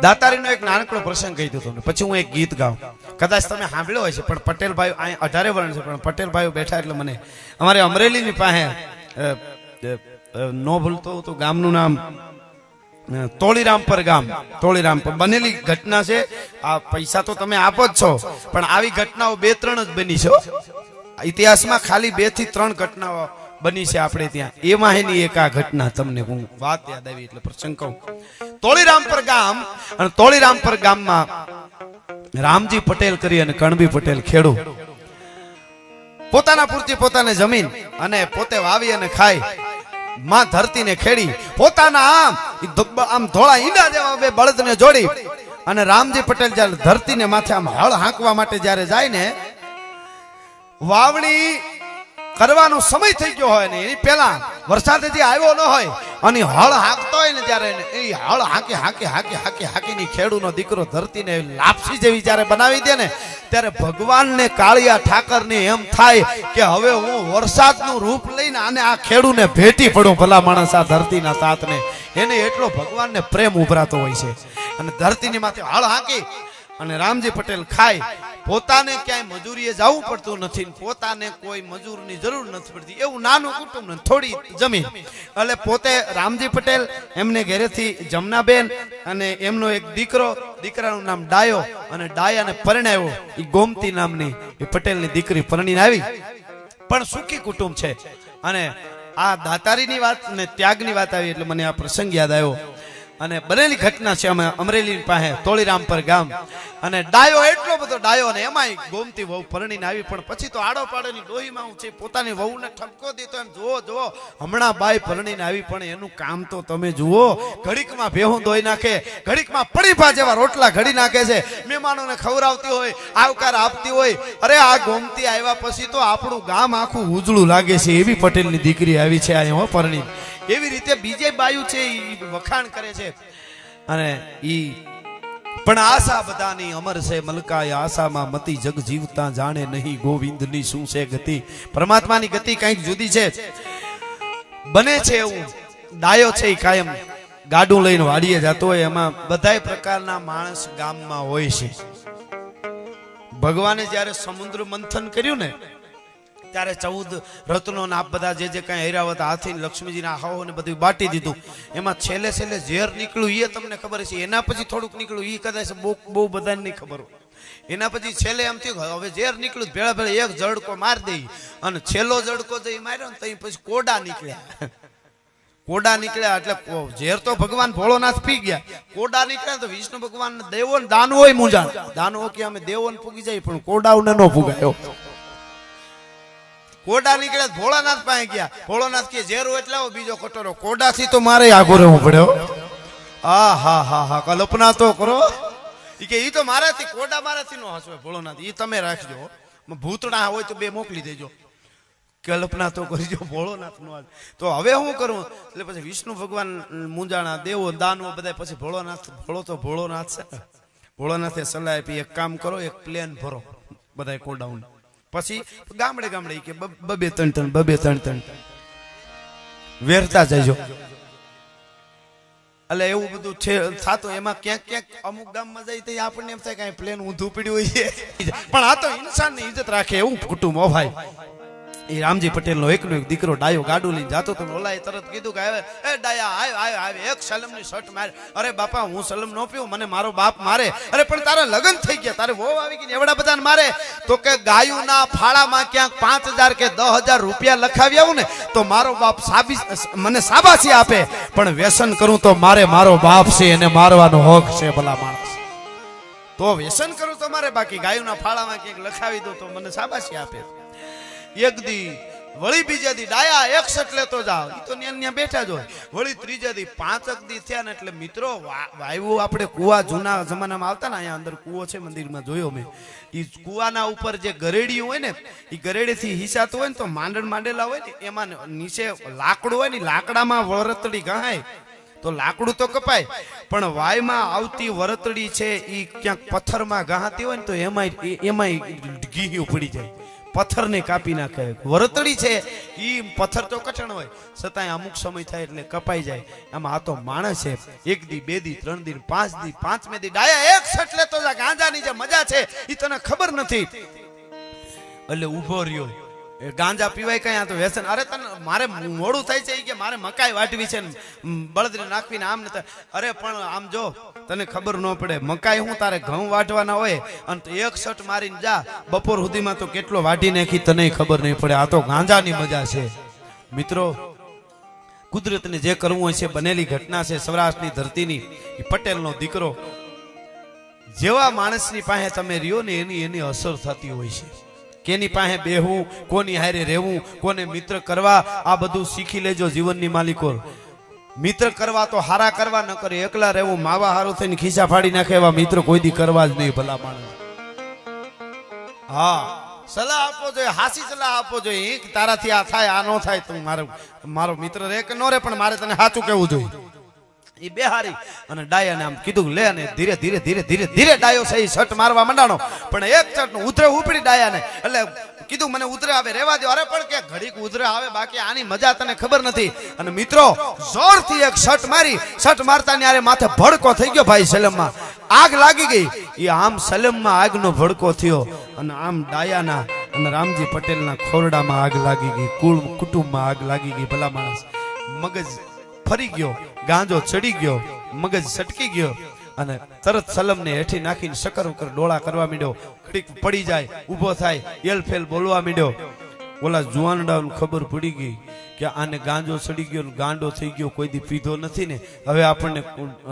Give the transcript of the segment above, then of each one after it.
દાતારીનો એક નાનકડો પ્રસંગ કહી દઉં તમને, પછી હું એક ગીત ગાઉં. કદાચ તમે સાંભળ્યો હોય છે, પણ પટેલભાઈ અહીં 18 વર્ષ છે, પણ પટેલભાઈઓ બેઠા એટલે મને અમારે અમરેલીની પાસે નો ભૂલતો તો ગામનું નામ તોળીરામપર ગામ, તોળીરામપર બનેલી ઘટના છે. આ પૈસા તો તમે આપો જ છો, પણ આવી ઘટનાઓ 2-3 જ બની છે ઇતિહાસમાં. ખાલી 2 થી 3 ઘટનાઓ બની છે આપણે ત્યાં. એમાં એની એક આ ઘટના તમને હું વાત યાદ આવી એટલે પ્રસંગ કહું. તોળીરામપર ગામ, અને તોળીરામપર ગામમાં રામજી પટેલ કરી અને કણબી પટેલ ખેડૂત પોતાના પૂરતી પોતાને જમીન અને પોતે વાવી અને ખાય, માં ધરતીને ખેડી, પોતાના આમ ધોળા ઈંડા જેવા 2 બળદને જોડી અને રામજી પટેલ જ્યારે ધરતીને માથે આમ હળ હાંકવા માટે જ્યારે જાય ને, વાવણી કરવાનો સમય થઈ ગયો હોય ને એની પહેલા વરસાદ હજી આવ્યો ન હોય અને હળ હાંકતો હોય ને ત્યારે એ હળ હાંકી હાંકી હાંકી હાંકી હાંકીની ખેડૂનો દીકરો ધરતીને લાપસી જેવી જ્યારે બનાવી દે ને, ત્યારે ભગવાનને કાળિયા ઠાકરને એમ થાય કે હવે હું વરસાદનું રૂપ લઈને આને આ ખેડૂને ભેટી પડું. ભલા માણસ આ ધરતીના તાતને, એને એટલો ભગવાનને પ્રેમ ઉભરાતો હોય છે. અને ધરતીની માથે હળ હાંકી અને રામજી પટેલ ખાય. પોતાને ક્યાંય મજૂરીએ જવું પડતું નથી, પોતાને કોઈ મજૂરની જરૂર નથી પડતી. એવું નાનું કુટુંબ ને થોડી જમીન, એટલે પોતે રામજી પટેલ એમને ઘરેથી જમનાબેન અને એમનો એક દીકરો, દીકરાનું નામ ડાયો, અને ડાયાને પરણાવ્યો એ ગોમતી નામની એ પટેલની દીકરી પરણીને આવી. પણ સુખી કુટુંબ છે. અને આ દાતારીની વાત ને ત્યાગની વાત આવી એટલે મને આ પ્રસંગ યાદ આવ્યો. અને બનેલી ઘટના છે અમે અમરેલી પાસે તોળીરામપર ગામ. અને ડાયો એટલો બધો ડાયો, અને એમાંય ગોમતી વહુ પરણીને આવી. પણ પછી તો આડો પાડોની ડોહીમાં હું છે પોતાની વહુને ઠપકો દીધો એમ જુઓ જુઓ હમણાં બાઈ પરણીને આવી, પણ એનું કામ તો તમે જુઓ. ઘડીકમાં ભેહું ધોઈ નાખે, ઘડીકમાં પડીપા જેવા રોટલા ઘડી નાખે છે, મહેમાનોને ખવડાવતી હોય, આવકાર આપતી હોય. અરે આ ગોમતી આવ્યા પછી તો આપણું ગામ આખું ઉજળું લાગે છે. એવી પટેલની દીકરી આવી છે અહીંયા પરણી. એવી રીતે બીજે બાયુ છે એ વખાણ કરે છે. અને ઈ પણ આશા બધાની અમર છે મલકાય, આશામાં મતી જગ જીવતા જાણે નહીં ગોવિંદની શું છે ગતિ. પરમાત્માની ગતિ કંઈક જુદી છે. બને છે એવું ડાયો છે એ કાયમ ગાડું લઈને વાડીએ જતો હોય, એમાં બધાય પ્રકારના માણસ ગામમાં હોય છે. ભગવાને જ્યારે સમુદ્ર મંથન કર્યું ને ત્યારે 14 રત્નો ના બધા જે કઈ ઐરાવત હાથી લક્ષ્મીજીના હાવો ને બધું બાટી દીધું. એમાં છેલ્લે ઝેર નીકળ્યું એ તમને ખબર છે. એના પછી થોડુંક નીકળ્યું એ કદાચ બહુ બધાને નહીં ખબર હોય. એના પછી છેલ્લે એમ થયું હવે ઝેર નીકળ્યું, ભેળા ભેળા એક ઝડકો મારી દઈ. અને છેલ્લો ઝડકો જે માર્યો ને તો પછી કોડા નીકળ્યા. કોડા નીકળ્યા એટલે ઝેર તો ભગવાન ભોળોનાથ પી ગયા. કોડા નીકળ્યા તો વિષ્ણુ ભગવાન દેવો ને દાનવો મૂંઝાણ. દાનવો કે અમે દેવોને પૂગી જાય પણ કોડાઓને ન પૂગાયો. કોડા નીકળ્યા ભોળાનાથ પાસે ગયા. ભોળાનાથ કે ઝેર એટલે બીજો કટોરો. કોડાથી તો મારે આગો રહેવું પડ્યો. હા હા હા હા કલ્પના તો કરો. ઈ કે ઈ તો મારાથી, કોડા મારાથી નો હસવે ભોળાનાથ, ઈ તમે રાખજો. ભૂતડા હોય તો 2 મોકલી દેજો. કલ્પના તો કરજો ભોળોનાથ નો. તો હવે હું કરું? એટલે પછી વિષ્ણુ ભગવાન મુંજાણા, દેવો દાનવો બધા. પછી ભોળોનાથ, ભોળોનાથ છે. ભોળોનાથે સલાહ આપી એક કામ કરો, એક પ્લેન ભરો બધા કોડાઉન. પછી ગામડે ગામડે કે 2-3 ટન 2-3 ટન વેરતા જજો. એટલે એવું બધું છે થાતું. એમાં ક્યાંક ક્યાંક અમુક ગામમાં જાય તો આપણને એમ થાય કે પ્લેન ઊંધું પડ્યું હોય છે, પણ આ તો ઇન્સાનની ઇજ્જત રાખે એવું કુટુંબ હો ભાઈ. એ રામજી પટેલનો એકનો એક દીકરો ડાયો ગાડું લઈને જાતો તો ઓલાએ તરત કીધું કે એ ડાયા આવ એક સલમની શર્ટ માર. અરે બાપા હું સલમ નો પીવું, મને મારો બાપ મારે. અરે પણ તારા લગ્ન થઈ ગયા, તારે વહુ આવી ગઈ, એવડા બધાને મારે. તો કે ગાયુના ફાળામાં ક્યાંક 5000 કે 10000 રૂપિયા લખાવી આવું ને તો મારો બાપ મને સાબાસી આપે, પણ વ્યસન કરું તો મારો બાપ છે એને મારવાનો હક છે. ભલા માણસ તો વ્યસન કરું તો મારે, બાકી ગાયુના ફાળામાં ક્યાંક લખાવી દો તો મને સાબાસી આપે. એક દી વળી બીજા દી ડાયા 61 લેતો જાવ, ઈ તો ન્યા બેઠા જ હોય. વળી ત્રીજા દી 5 દી થયા ને એટલે મિત્રો વાયુ આપણે કુવા જૂના જમાનામાં આવતા ને, અહીંયા અંદર કુવો છે મંદિરમાં જોયો મેં. ઈ કુવાના ઉપર જે ગરેડિયું હોય ને ઈ ગરેડીથી હિસાતું હોય ને તો માંડેલા હોય ને એમાં નીચે લાકડું હોય ને, લાકડામાં વરતડી ગહાય તો લાકડું તો કપાય, પણ વાયમાં આવતી વરતડી છે ઈ ક્યાંક પથ્થરમાં ગહાતી હોય ને તો એમાંય ઘીયું પડી જાય. પથ્થરને કાપી નાખે. વરતડી છે ઈ પથ્થર તો કઠણ હોય છતાંય અમુક સમય થાય એટલે કપાઈ જાય. આમાં આ તો માણસ છે. 1 દી 2 દી 3 દી 5 દી 5મે દી ડાયા એક સટ લેતો જા. ગાંજાની જે મજા છે ઈ તને ખબર નથી. એટલે ઊભો રહ્યો. એ ગાંજા પીવાય કઈ આ તો વ્યસન. અરે તને મારે મોડું થાય છે કે મારે મકાઈ વાટવી છે બળદરી નાખવીને આમ ને. અરે પણ આમ જો તને ખબર ન પડે મકાઈ હું તારે ઘઉં વાટવાના હોય અને એક શટ મારીને જા બપોર સુધીમાં તો કેટલો વાટી નાખી તને ખબર નહીં પડે. આ તો ગાંજાની મજા છે મિત્રો. કુદરતને જે કરવું હોય છે બનેલી ઘટના છે સૌરાષ્ટ્રની ધરતીની. એ પટેલનો દીકરો જેવા માણસની પાસે તમે રહ્યો ને એની અસર થતી હોય છે. કેની પાસે બેહવું, કોની હારે રહેવું, કોને મિત્ર કરવા, આ બધું શીખી લેજો જીવનની માલિકો. મિત્ર કરવા તો હારા કરવા, ન કરે એકલા રહેવું માવા હારું થઈને ખિસ્સા ફાડી નાખે એવા મિત્ર કોઈ દી કરવા જ નહીં ભલા માણસ. હા સલાહ આપવો જોઈએ, હાસી સલાહ આપવો જોઈએ. તારાથી આ થાય આ ન થાય તું મારો મિત્ર રે કે ન રે પણ મારે તને સાચું કહેવું જોઈએ. એ બેહારી અને ડાયાને આમ કીધું લે અને ધીરે ધીરે ધીરે ધીરે ધીરે ડાયો સહી શટ મારવા માંડાણો. પણ એક શટ ઉતરે ઉપડી ડાયાને એટલે કીધું મને ઉતરે આવે રેવા દો. અરે પણ કે ઘડીક ઉતરે આવે બાકી આની મજા તને ખબર નથી. અને મિત્રો જોરથી એક શટ મારી. શટ મારતા ને માથે ભડકો થઈ ગયો ભાઈ. સલમમાં આગ લાગી ગઈ. એ આમ સલમમાં આગનો ભડકો થયો અને આમ ડાયાના અને રામજી પટેલના ખોરડામાં આગ લાગી ગઈ. કુળ કુટુંબમાં આગ લાગી ગઈ. ભલા માણસ મગજ ફરી ગયો, ગાંજો ચડી ગયો, મગજ સટકી ગયો અને તરત સલમને હેઠી નાખીને શકર ઉકર ડોળા કરવા માંડ્યો. ઘડીક પડી જાય, ઊભો થાય, એલફેલ બોલવા માંડ્યો. ઓલા જુવાનડાને ખબર પડી ગઈ કે આને ગાંજો ચડી ગયો ને ગાંડો થઈ ગયો, કોઈ દી પીધો નથી ને હવે આપણને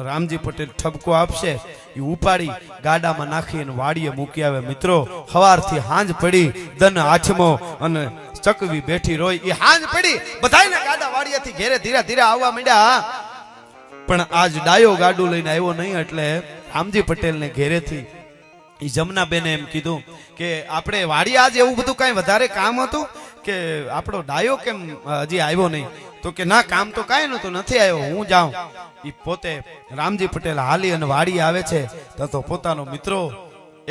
રામજી પટેલ ઠપકો આપશે. એ ઉપાડી ગાડામાં નાખી અને વાડીએ મૂકી આવે. મિત્રો સવારથી હાંજ પડી, દન આઠમો અને ચકવી બેઠી રોય. એ હાંજ પડી બધાયને ગાડા વાડીએથી ઘેરે ધીરે ધીરે આવવા માંડ્યા. પણ આજ ડાયો ગાડું લઈને આવ્યો નહીં. એટલે રામજી પટેલને ઘેરેથી એ જમનાબેને એમ કીધું કે આપણે વાડી આજ એવું બધું કઈ વધારે કામ હતું કે આપણો ડાયો કેમ હજી આવ્યો નહીં? તો કે ના કામ તો કાંઈ નતું, નથી આવ્યો, હું જાઉં. એ પોતે રામજી પટેલ હાલી અને વાડી આવે છે તો પોતાનો મિત્રો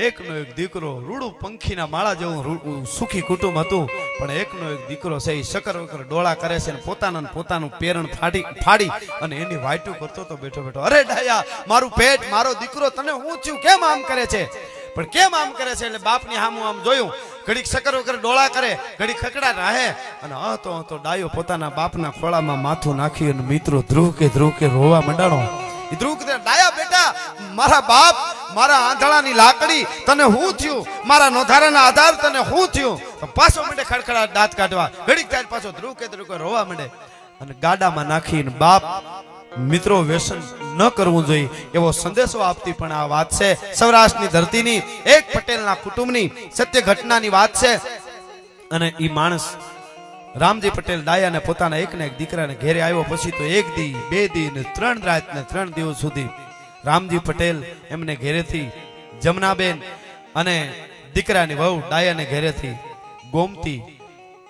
એકનો એક દીકરો, રૂડું પંખીના માળા જેવું સુખી કુટુંબ હતું પણ એકનો એક દીકરો છે એ શકર વકર ડોળા કરે છે ને પોતાનું પેરણ ફાડી અને એની વાયટું કરતો તો બેઠો બેઠો. અરે ડાયા મારું પેટ, મારો દીકરો, તને હું થયું, કેમ આમ કરે છે? પણ કેમ આમ કરે છે? એટલે બાપની સામું આમ જોયું. ઘડીક શકર વકર ડોળા કરે, ઘડીક ખકડા રહે અને તો ડાયો પોતાના બાપના ખોળામાં માથું નાખી અને મિત્રો ધ્રુવ કે રોવા મંડાણો. ધ્રુવ કે ડાયા બેટા, મારા બાપ, મારા આંધળાની લાકડી, તને હું થયું? મારા નોધારાના આધાર તને હું થયું? પાછો મંડે ખડખડા દાંત કાઢવા. ઘડીક થાય પાછો ધ્રુવ કે રોવા મંડે અને ગાડામાં નાખીને બાપ મિત્રો વ્યસન ન કરવું જોઈએ એવો સંદેશો આપતી પણ આ વાત છે સૌરાષ્ટ્રની ધરતીની એક પટેલના કુટુંબની સત્ય ઘટનાની વાત છે. અને ઈ માણસ રામજી પટેલ ડાયાને પોતાના એકને એક દીકરાને ઘેરે આવ્યો પછી તો 1 દી 2 દી ને 3 રાત ને 3 દિવસ સુધી રામજી પટેલ એમને ઘેરેથી જમનાબેન અને દીકરાની વહુ ડાયાને ઘેરેથી ગોમતી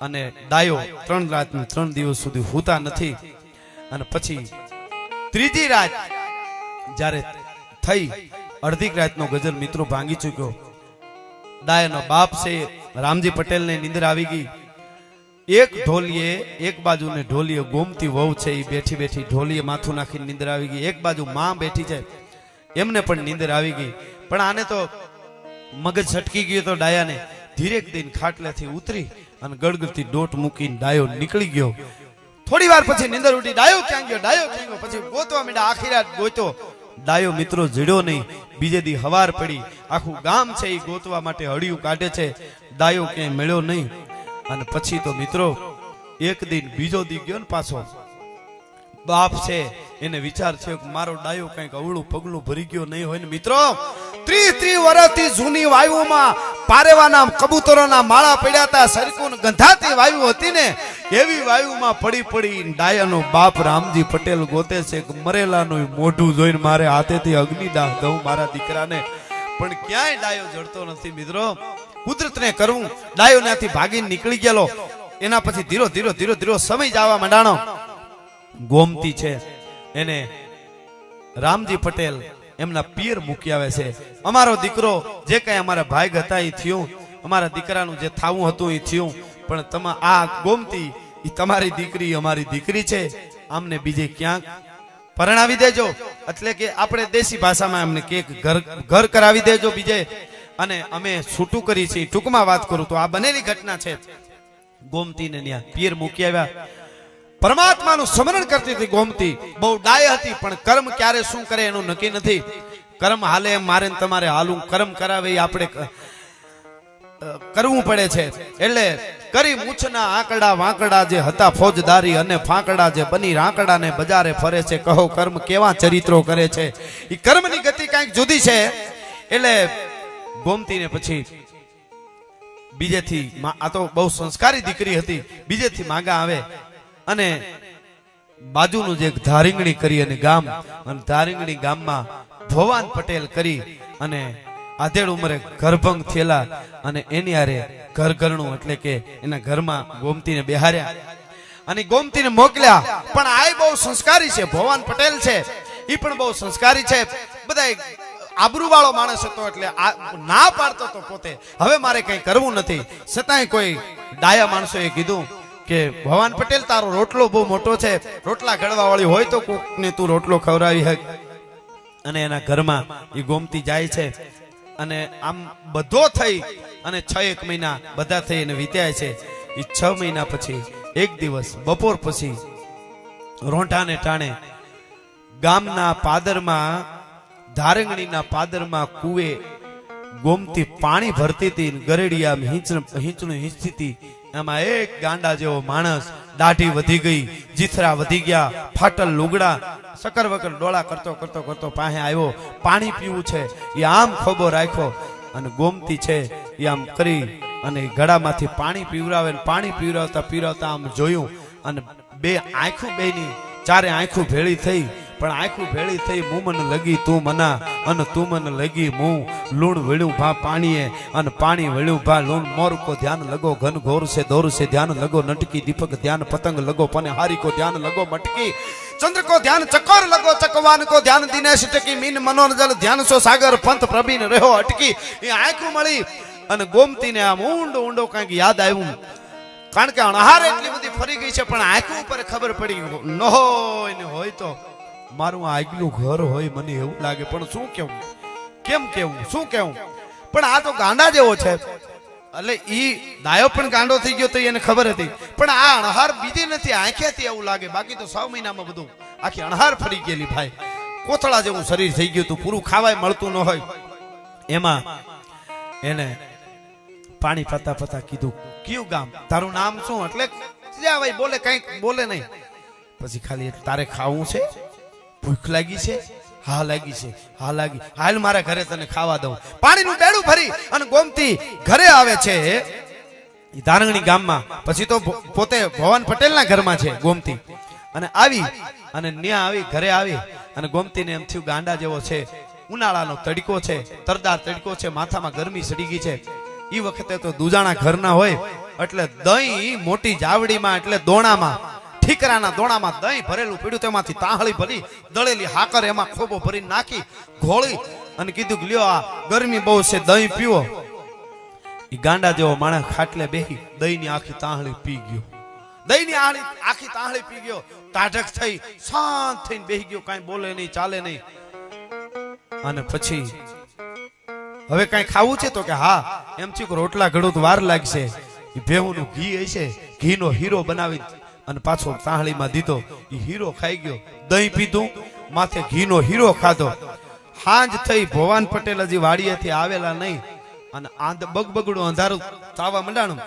અને ડાયો 3 રાત ને 3 દિવસ સુધી હુતા નથી. અને પછી ત્રીજી રાત જ્યારે થઈ, અડધી રાતનો ગજર મિત્રો ભાંગી ચૂક્યો. ડાયાનો બાપ છે રામજી પટેલને નીંદર આવી ગઈ. એક ઢોલીએ એક બાજુ ને ઢોલીએ ગોમતી વહુ છે એ બેઠી બેઠી ઢોલીએ માથું નાખીને નીંદર આવી ગઈ. એક બાજુ માં બેઠી છે એમને પણ નીંદર આવી ગઈ. પણ આને તો મગજ છટકી ગયો તો ડાયાને ધીરેક દઈને ખાટલેથી ઉતરી અને ગળગળતી ડોટ મૂકીને ડાયો નીકળી ગયો. થોડી વાર પછી નીંદર ઉઠી. ડાયો ક્યાં ગયો? ડાયો ક્યાં ગયો? પછી ગોતવા માંડ્યા. આખી રાત ગોતો. ડાયો મિત્રો જડ્યો નહીં. બીજે દી હવાર પડી. આખું ગામ છે એ ગોતવા માટે હળિયું કાઢે છે. ડાયો ક્યાંય મળ્યો નહીં. અને પછી તો મિત્રો એક દિન બીજો દી ગયો ને પાછો. બાપ છે એને વિચાર થયો કે મારો ડાયો કઈક અવળું પગલું ભરી ગયો નહીં હોય ને. મિત્રો 30 વર્ષથી જૂની વાયુમાં પારેવાના કબૂતરોના માળા પડ્યા હતા. સરકુન ગંધાતી વાયુ હતી ને એવી વાયુમાં પડી ડાયાનો બાપ રામજી પટેલ ગોતે છે કે મરેલાનું મોઢું જોઈને મારે હાથેથી અગ્નિદાહ દઉં મારા દીકરાને. પણ ક્યાંય ડાયો જડતો નથી મિત્રો. કુદરતને કરવું. ડાયો ત્યાંથી ભાગીને નીકળી ગયેલો. એના પછી ધીરો સમય જવા માંડાણો. ગોમતી છે એને રામજી પટેલ એમના પિયર મૂકી આવે છે. અમારો દીકરો જે કઈ અમારા ભાઈ હતા એ થયું અમારા દીકરાનું જે થાવું હતું એ થયું, પણ તમે આ ગોમતી એ તમારી દીકરી અમારી દીકરી છે, આમને બીજે ક્યાંક પરણાવી દેજો. એટલે કે આપણે દેશી ભાષામાં એમને કે ઘર કરાવી દેજો બીજે, અને અમે છૂટું કરી છીએ. ટૂંકમાં વાત કરું તો આ બનેલી ઘટના છે. ગોમતીને ત્યાં પિયર મૂકી આવ્યા. પરમાત્માનું સ્મરણ કરતી હતી ગોમતી, બહુ ડાય હતી, પણ કર્મ ક્યારે શું કરે એનું નક્કી નથી. કર્મ હાલે એમ મારે તમારે હાલું, કર્મ કરાવે આપણે કરવું પડે છે. એટલે કરી મૂછના આંકડા વાંકડા જે હતા ફોજદારી અને ફાંકડા જે બની રાંકડા ને બજારે ફરે છે, કહો કર્મ કેવા ચરિત્રો કરે છે. એ કર્મની ગતિ કઈક જુદી છે. એટલે ગોમતીને પછી બીજેથી, આ તો બહુ સંસ્કારી દીકરી હતી, બીજેથી માગા આવે અને બાજુનું જે ધારીંગણી કરી અને ગામ, અને ધારીંગણી ગામમાં ભવાન પટેલ કરી અને આધેડ ઉંમરે ગર્ભંગ થયેલા અને એની હારે ઘર ઘરણું એટલે કે એના ઘરમાં ગોમતીને બેહાર્યા અને ગોમતીને મોકલ્યા. પણ આ બહુ સંસ્કારી છે, ભવાન પટેલ છે, એ પણ બહુ સંસ્કારી છે. બધા આબરૂ વાળો માણસ હતો, એટલે ના પાડતો તો પોતે હવે મારે કઈ કરવું નથી. છતાંય કોઈ ડાયા માણસોએ કીધું કે ભવાન પટેલ તારો રોટલો બહુ મોટો છે, રોટલા ઘડવા વાળી હોય તો કોકને તું રોટલો ખવડાવી હક. અને એના ઘરમાં એ ગોમતી જાય છે અને આમ બધો થઈ અને 6 મહિના બધા થઈ અને વીત્યા છે. એ 6 મહિના પછી એક દિવસ બપોર પછી રોંઢાને ટાણે ગામના પાદરમાં, ધારંગણીના પાદરમાં કુએ ગોમતી પાણી ભરતી હતી. ગરેડિયા હિંચણું હિંચતી હતી. એમાં એક ગાંડા જેવો માણસ, દાઢી વધી ગઈ, જીથરા વધી ગયા, ફાટલ લુગડા, સકર વકર ડોળા કરતો કરતો કરતો પાસે આવ્યો. પાણી પીવું છે, એ આમ ખોબો રાખ્યો અને ગોમતી છે એ આમ કરી અને ગળામાંથી પાણી પીવરાવે. પાણી પીવરાવતા પીવરાવતા આમ જોયું અને બે આંખું, બેની ચારે આંખું ભેળી થઈ. પણ આંખું ભેળી થઈ, મું મને લગી તું મના અને તું મને લગી મું. લૂણ વળ્યું ભા પાણીએ અને પાણી વળ્યું ભા લૂણ. મોર કો ધ્યાન લગો ઘન ઘોર સે દોર સે ધ્યાન લગો નટકી. દીપક ધ્યાન પતંગ લગો પને હારી કો ધ્યાન લગો મટકી. ચંદ્ર કો ધ્યાન ચકોર લગો ચકવાન કો ધ્યાન દિનેશ ટકી. મીન મનોરજલ ધ્યાન સો સાગર પંથ પ્રભીન રહ્યો અટકી. એ આંખું મળી અને ગોમતીને આમ ઊંડો ઊંડો કંઈક યાદ આવ્યું. કારણ કે અણહાર એટલી બધી ફરી ગઈ છે, પણ આંખું ઉપર ખબર પડી ન હોય ને હોય તો મારું આગલું ઘર હોય મને એવું લાગે. પણ શું કેવું, કેમ કેવું, શું કેવું. પણ આ તો ગાંડા જેવો છે. એટલે ઈ દાયો પણ ગાંડો થઈ ગયો તો એને ખબર હતી, પણ આ અણહાર બીજી નથી, આંખેથી એવું લાગે. બાકી તો 6 મહિનામાં બધું આખી અણહાર ફરી ગયેલી ભાઈ. કોથળા જેવું શરીર થઈ ગયું તું, પૂરું ખાવાય મળતું ન હોય. એમાં એને પાણી પતા પતા કીધું, કયું ગામ, તારું નામ શું? એટલે ભાઈ બોલે, કઈક બોલે નહીં. પછી ખાલી તારે ખાવું છે, ભૂખ લાગી છે? હા લાગી છે. હા લાગી, હાલ મારા ઘરે તને ખાવા દઉં. પાણીનું બેડું ભરી અને ગોમતી ઘરે આવે છે ધારંગણી ગામમાં. પછી તો પોતે ભવાન પટેલના ઘરમાં છે ગોમતી. અને આવી અને ન્યા આવી, ઘરે આવી અને ગોમતીને એમ થયું ગાંડા જેવો છે. ઉનાળાનો તડકો છે, તરદાર તડકો છે, માથામાં ગરમી સડી ગઈ છે. એ વખતે તો દુજાણા ઘરના હોય એટલે દહીં મોટી જાવડીમાં, એટલે દોણામાં, ઠીકરાના દોણામાં દહીં ભરેલું પડ્યું. તેમાંથી તાહળી ભરી દળેલી હાકર એમાં ખોબો ભરી નાખી ઘોળી અને કીધું કે લ્યો આ ગરમી બહુ છે, દહીં પીવો. એ ગાંડા જેવો માણસ ખાટલે બેહી દહીંની આખી તાહળી પી ગયો. દહીંની આખી તાહળી પી ગયો. ટાઢક થઈ શાંત થઈને બેહી ગયો, કાંઈ બોલે નહીં, ચાલે નહીં. અને પછી હવે કઈ ખાવું છે તો કે હા. એમ થયું કે રોટલા ઘડું તો વાર લાગશે. એ ભેહુંનું ઘી હશે, ઘીનો હીરો બનાવી અને પાછો તાહળીમાં દીધો. એ હીરો ખાઈ ગયો, દહીં પીધું, માથે ઘીનો હીરો ખાધો. હાંજ થઈ, ભવાન પટેલ હજી વાડીએથી આવેલા નહીં અને બગબગડું અંધારું તાવા મંડાણું.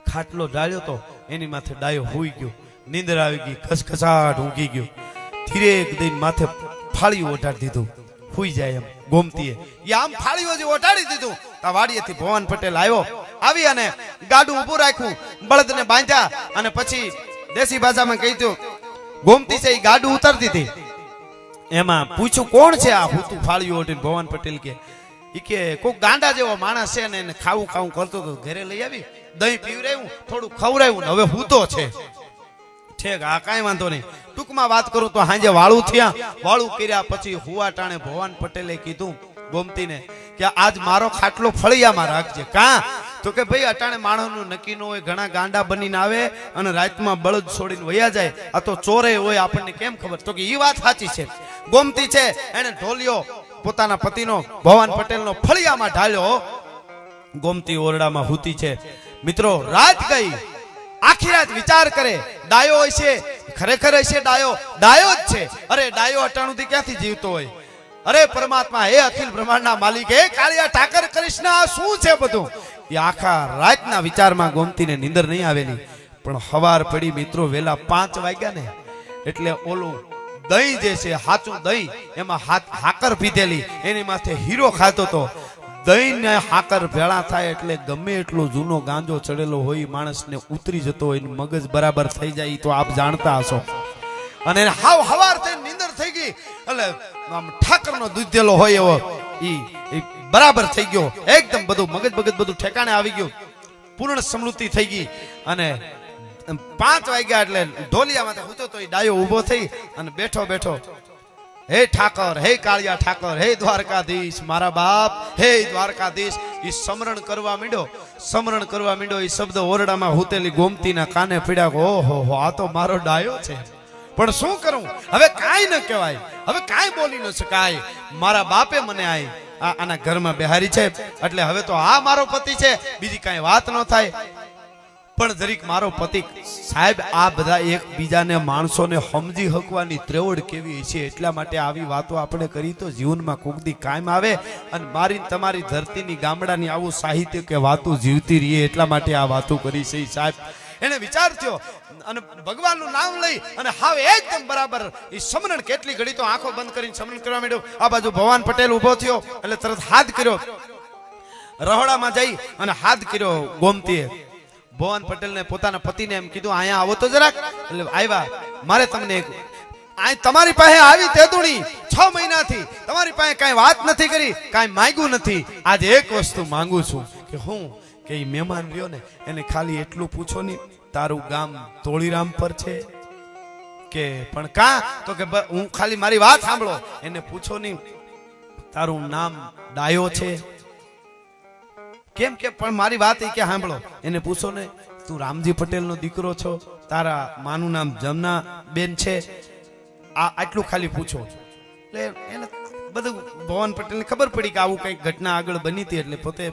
ખાટલો ડાળ્યો તો એની માથે ડાયો હોઈ ગયો. નીંદર આવી ગઈ, ખસખસાટ ઊંઘી ગયો. ધીરે દઈને માથે ફાળીયું ઓઢાડી દીધું, હુઈ જાય એમ. ગોમતીએ આમ ફાળીઓ જે ઓઢાડી દીધું. તા વાડીએથી ભવાન પટેલ આવ્યો. આવી અને ગાડું ઊભું રાખ્યું, બળદને બાંધ્યા અને પછી દેશી ભાષામાં કહી દો ગોમતી છે એ ગાડું ઉતરતી હતી. એમાં પૂછ્યું કોણ છે આ હુતું ફાળીઓ ઓઢીને? ભવાન પટેલ કે કોક ગાંડા જેવો માણસ છે ને એને ખાવું ખાવું કરતો હતો. ઘરે લઈ આવી, દહીં પીવરાયું, થોડું ખવડાવ્યું ને હવે હૂતો છે. ઠેક, આ કાંઈ વાંધો નહીં. ટૂંકમાં વાત કરું તો હાંજે વાળું થયા. વાળું કર્યા પછી હુવા ટાણે ભવાન પટેલે કીધું ગોમતીને કે આજ મારો ખાટલો ફળિયામાં રાખજે. કાં તો કે ભાઈ અટાણે માણસનું નક્કી ન હોય, ઘણા ગાંડા બનીને આવે અને રાતમાં બળદ છોડીને વયા જાય, આ તો ચોરે હોય, આપણને કેમ ખબર? તો કે એ વાત સાચી છે. ગોમતી છે એને ઢોલિયો પોતાના પતિનો ભવાન પટેલનો ફળિયામાં ઢાળ્યો. ગોમતી ઓરડામાં હૂતી છે. મિત્રો રાત ગઈ, આખી રાત વિચાર કરે, ડાયો હોય છે, ખરેખર હશે ડાયો, ડાયો જ છે. અરે ડાયો અટાણુંથી ક્યાંથી જીવતો હોય? અરે પરમાત્મા, હે અખિલ બ્રહ્માંડના માલિક, હે કાળિયા ઠાકર કૃષ્ણ, શું છે બધું? એ આખા રાતના વિચારમાં ગોમતીને નીંદર નહીં આવેલી. પણ હવાર પડી મિત્રો, વેલા 5 વાગ્યા ને એટલે ઓલું દહીં જે છે, હાચું દહીં, એમાં હાકર પીધેલી, એની માથે હીરો ખાતો તો. દહીં ને હાકર ભેળા થાય એટલે ગમે એટલો જૂનો ગાંજો ચડેલો હોય માણસને ઉતરી જતો હોય, મગજ બરાબર થઈ જાય, તો આપ જાણતા હશો. અને હાવ હવાર થઈ નીંદર થઈ ગઈ એટલે આમ ઠાકરનો દૂધેલો હોય એવો ઈ બરાબર થઈ ગયો, એકદમ બધું મગજ બધું ઠેકાણે આવી ગયું, પૂર્ણ સ્મૃતિ થઈ ગઈ. અને 5 વાગ્યા એટલે ઢોલિયામાં હું તો એ ડાયો ઊભો થઈ અને બેઠો, હે ઠાકર, હે કાળિયા ઠાકર, હે દ્વારકાધીશ, મારા બાપ, હે દ્વારકાધીશ. એ સમરણ કરવા માંડ્યો. એ શબ્દ ઓરડામાં હુતેલી ગોમતીના કાને પડ્યા. ઓહો, આ તો મારો ડાયો છે. પણ શું કરું હવે? કાંઈ ન કહેવાય, હવે કાંઈ બોલી ન શકાય. મારા બાપે મને આના ઘરમાં બેહારી છે એટલે હવે તો આ મારો પતિ છે, બીજી કાંઈ વાત ન થાય. પણ જરીક મારો પતિ સાહેબ, આ બધા એકબીજાને માણસોને સમજી હકવાની ત્રેવડ કેવી છે, એટલા માટે આવી વાતો આપણે કરી તો જીવનમાં કોકદી કાયમ આવે. અને મારી તમારી ધરતીની ગામડાની આવું સાહિત્ય કે વાતો જીવતી રહીએ, એટલા માટે આ વાતો કરી છે. સાહેબ એને વિચાર થયો અને ભગવાનનું નામ લઈ અને હાવ એકદમ બરાબર એ સમરણ. કેટલી ઘડી તો આંખો બંધ કરીને સમરણ કરવા માંડ્યો. આ બાજુ ભવાન પટેલ ઉભો થયો એટલે તરત હાથ કર્યો, રહોડામાં જઈ અને હાથ કર્યો ગોમતીએ. ભવાન પટેલને પોતાના પતિને એમ કીધું, અહીંયા આવો તો જરાક. એટલે આવ્યા. મારે તમને તમારી પાસે આવી તેદુણી 6 મહિનાથી તમારી પાસે કાંઈ વાત નથી કરી, કાંઈ માંગ્યું નથી. આજે એક વસ્તુ માંગુ છું. કે હું કે ઈ મહેમાન રહ્યો ને એને ખાલી એટલું પૂછો ને, તારું ગામ તોળીરામ પર છે કે? પણ કા? તો કે હું ખાલી મારી વાત સાંભળો, એને પૂછો ને તારું નામ ડાયો છે કેમ? કે પણ મારી વાત એ કે સાંભળો, એને પૂછો ને તું રામજી પટેલનો દીકરો છો, તારા માનું નામ જમના બેન છે, આટલું ખાલી પૂછો. એટલે એને બધું ભવાન પટેલને ખબર પડી કે આવું કઈક ઘટના આગળ બની હતી, એટલે પોતે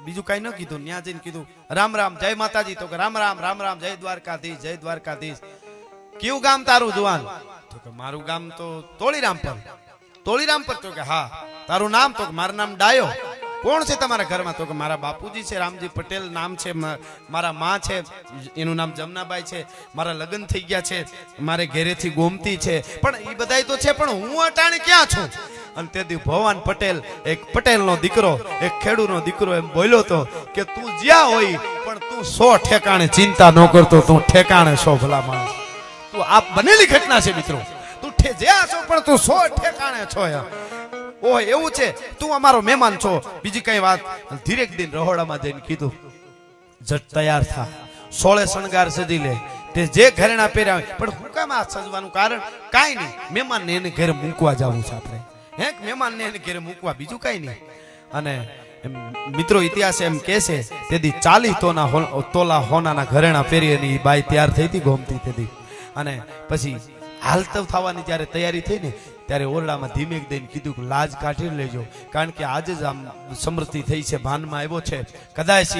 બીજું કઈ ન કીધું. ત્યાં જઈને કીધું, રામ રામ, જય માતાજી. તો કે રામ રામ, જય દ્વારકાધીશ, જય દ્વારકાધીશ. કેવું ગામ તારું જુવાન? તો કે મારું ગામ તો તોળીરામ પર. તો કે હા. તારું નામ? તો કે મારું નામ ડાયો. કોણ છે તમારા ઘરમાં? તો કે મારા બાપુજી છે, રામજી પટેલ નામ છે, મારા માં છે, એનું નામ જમનાબાઈ છે, મારા લગ્ન થઈ ગયા છે, મારે ઘેરેથી ગોમતી છે. પણ એ બધાય તો છે, પણ હું અટાણે ક્યાં છું? અને તેથી ભવાન પટેલ, એક પટેલનો દીકરો, એક ખેડૂનો દીકરો, એમ બોલ્યો તો કે તું જ્યાં હોય પણ તું 100 ઠેકાણે ચિંતા ન કરતો, તું ઠેકાણે છો ભલા માણસ. તું આ બનેલી ઘટના છે મિત્રો. તું જ્યાં છો પણ તું 100 ઠેકાણે છો. ઓહ, એવું છે, તું અમારો મહેમાન છો, બીજી કઈ વાત? ધીરેક દિન રહોડામાં જઈને કીધું, જટ તૈયાર થા, 16 શણગાર સજી લે, તે જે ઘરેણા પહેર્યા. પણ હું કામ આ સજવાનું કારણ? કાંઈ નહીં, મહેમાનને એને ઘરે મૂકવા જવું છે આપણે. મહેમાનને એને ઘરે મૂકવા, બીજું કાંઈ નહીં. અને મિત્રો ઇતિહાસ એમ કહે છે, તેથી 40 તોલા હોનાના ઘરેણા પહેરી અને એ બાઈ તૈયાર થઈ હતી ગોમતી તેથી. અને પછી હાલતવ થવાની જ્યારે તૈયારી થઈ ને ત્યારે ઓરડામાં ધીમે દઈને કીધું કે લાજ કાઢી લેજો, કારણ કે આજે જ આમ સમૃદ્ધિ થઈ છે, ભાનમાં આવ્યો છે, કદાચ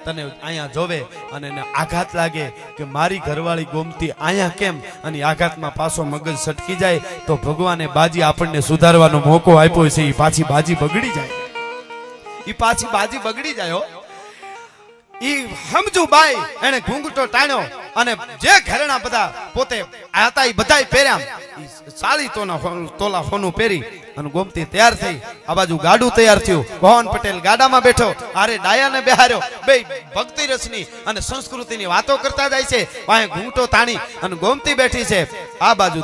તને અહીંયા જોવે અને એને આઘાત લાગે કે મારી ઘરવાળી ગોમતી અહીંયા કેમ, અને આઘાતમાં પાછો મગજ સટકી જાય તો ભગવાને બાજી આપણને સુધારવાનો મોકો આપ્યો છે, એ પાછી બાજી બગડી જાય. ઈ સમજુ બાઈ એને ઘૂંઘટો ટાણ્યો અને જે ઘરેણા બધા પોતે હતા એ બધાય પહેર્યા, 40 તોલા સોનું પહેરી અને ગોમતી તૈયાર થઈ. આ બાજુ ગાડું તૈયાર થયું, ભવાન પટેલ ગાડામાં બેઠો, આરે ડાયાને બેહાર્યો, બે ભક્તિ રસની અને સંસ્કૃતિની વાતો કરતા જાય છે. વાંહે ઘૂંઘટો તાણી અને ગોમતી બેઠી છે. આ બાજુ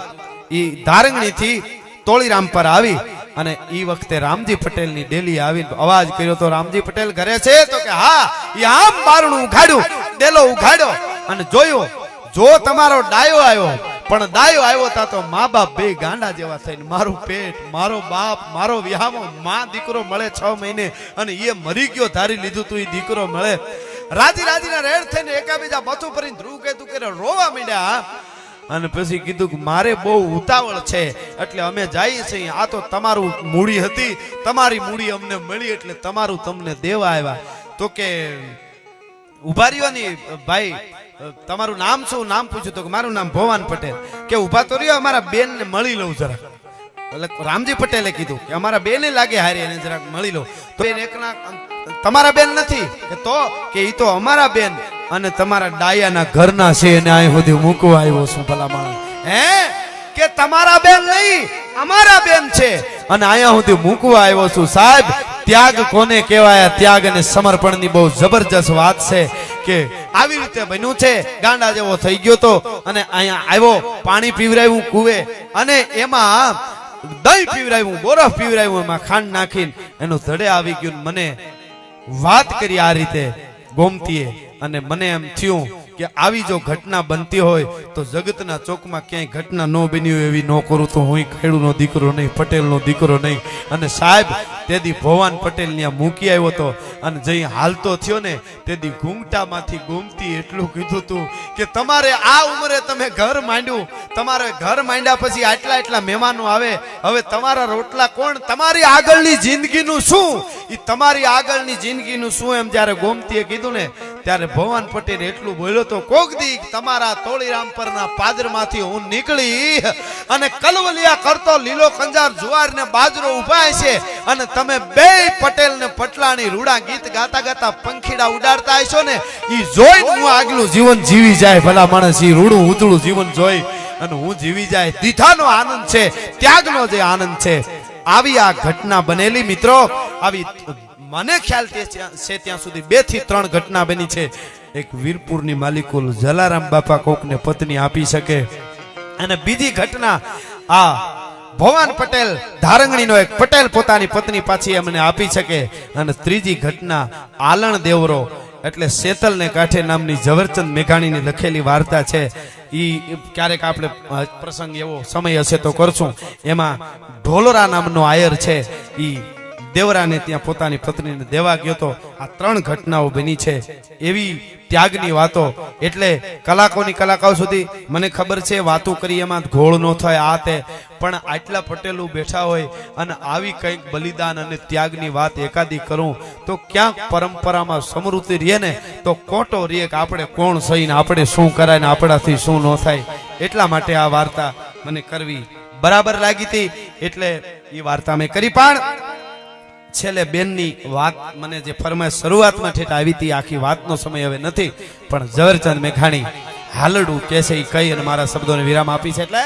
ઈ ધારંગણી થી તોળીરામ પર આવી અને ઈ વખતે રામજી પટેલ ની ડેલી આવીને અવાજ કર્યો તો, રામજી પટેલ ઘરે છે? તો કે હા. ઈ આમ બારણું ઉઘાડ્યું, ડેલો ઉઘાડ્યો અને જોયું, જો તમારો ડાયો આવ્યો, પણ ડાયો આવ્યો તા તો મા બાપ બે ગાંડા જેવા થઈને, મારું પેટ, મારો બાપ, મારો વિહામો, માં દીકરો મળે 6 મહિને અને એ મરી ગયો, ધારી લીધું તું એ દીકરો મળે. રાજી રાજીના રેડ થઈને એકાબીજા માથું ભરીને ધ્રુવ કહેતું કે રોવા માંડ્યા અને પછી કીધું કે મારે બહુ ઉતાવળ છે એટલે અમે જઈએ છીએ આ તો તમારું મૂડી હતી તમારી મૂડી અમને મળી એટલે તમારું તમને દેવા આવ્યા તો કે ઉભા રહ્યો ની ભાઈ તમારું નામ શું નામ પૂછ્યું તો કે મારું નામ ભવાન પટેલ કે ઉભા તો રહ્યો અમારા બેન ને મળી લઉં જરા એટલે રામજી પટેલે કીધું કે અમારા બેને લાગે હારી એને જરાક મળી લો તો એકના તમારા બેન નથી કે તો કે ઈ તો અમારા બેન અને તમારા ડાયાના ઘરના છે એને અહીં સુધી મૂકવા આવ્યો છું ભલા માણસ હે કે તમારા બેન નહીં અમારા બેન છે અને અહીંયા સુધી મૂકવા આવ્યો છું સાહેબ ત્યાગ કોને કહેવાય ત્યાગ અને સમર્પણની બહુ જબરજસ્ત વાત છે કે આવી રીતે બન્યું છે ગાંડા જેવો થઈ ગયો તો અને અહીંયા આવ્યો પાણી પીવરાવ્યું કુવે અને એમાં દહીં પીવરાવ્યું બરફ પીવરાવ્યું એમાં ખાંડ નાખીને એનું ધડે આવી ગયું મને વાત કરી આ રીતે ગોમતીએ અને મને એમ થયું કે આવી જો ઘટના બનતી હોય તો જગતના ચોકમાં ક્યાંય ઘટના ન બની હોય એવી ન કરું તો હું ખેડૂનો દીકરો નહીં પટેલનો દીકરો નહીં અને સાહેબ તેદી ભવાન પટેલ ત્યાં મૂકી આવ્યો હતો અને જઈ હાલતો થયો ને તેદી ઘૂંઘટામાંથી ગોમતી એટલું કીધું તું કે તમારે આ ઉંમરે તમે ઘર માંડ્યું તમારે ઘર માંડ્યા પછી આટલા એટલા મહેમાનો આવે હવે તમારા રોટલા કોણ તમારી આગળની જિંદગીનું શું એ તમારી આગળની જિંદગીનું શું એમ જ્યારે ગોમતીએ કીધું ને ત્યારે ભવાન પટેલ એટલું બોલ્યો તો કોક દી તમારા તોળીરામ પરના પાદરમાંથી હું નીકળી અને કલવલિયા કરતો લીલો કંજાર જુવાર ને બાજરો ઉભા છે અને તમે બે પટેલ ને પટલાણી રૂડા ગીત ગાતા ગાતા પંખીડા ઉડાડતા હશો ને ઈ જોઈ હું આગલું જીવન જીવી જાય ભલા માણસ ઈ રૂડું ઉતળું જીવન જોઈ અને હું જીવી જાય દીઠાનો આનંદ છે ત્યાગનો જે આનંદ છે આવી આ ઘટના બનેલી મિત્રો આવી મને ખ્યાલ છે ત્યાં સુધી 2 થી 3 ઘટના બની છે એક વીરપુરની માલિકુલ જલારામ બાપા કોકને પત્ની આપી શકે અને બીજી ઘટના આ ભવાન પટેલ ધારંગણીનો એક પટેલ પોતાની પત્ની પાછી એમને આપી શકે અને ત્રીજી ઘટના આલણ દેવરો એટલે શેતલને કાંઠે નામની ઝવેરચંદ મેઘાણીની લખેલી વાર્તા છે ઈ ક્યારેક આપણે પ્રસંગ એવો સમય હશે તો કરશું એમાં ઢોલરા નામનો આયર છે ઈ દેવરાને ત્યાં પોતાની પત્નીને દેવા ગયો તો આ 3 ઘટનાઓ બની છે એવી ત્યાગની વાતો એટલે કલાકો સુધી મને ખબર છે વાતો કરી એમાં ઘોળ ન થાય આ તે પણ આટલા પટેલો બેઠા હોય અને આવી કંઈક બલિદાન અને ત્યાગની વાત એકાદી કરું તો ક્યાંક પરંપરામાં સમૃદ્ધિ રહે ને તો કોટો રહે કે આપણે કોણ સહીને આપણે શું કરાય ને આપણાથી શું ન થાય એટલા માટે આ વાર્તા મને કરવી બરાબર લાગી હતી એટલે એ વાર્તા મેં કરી પણ છેલ્લે બેનની વાત મને જે ફરમાઈશ શરૂઆતમાં ઠેઠ આવી હતી આખી વાતનો સમય હવે નથી પણ ઝવેરચંદ મેઘાણી હાલડું કે છે એ કઈ અને મારા શબ્દોને વિરામ આપી છે એટલે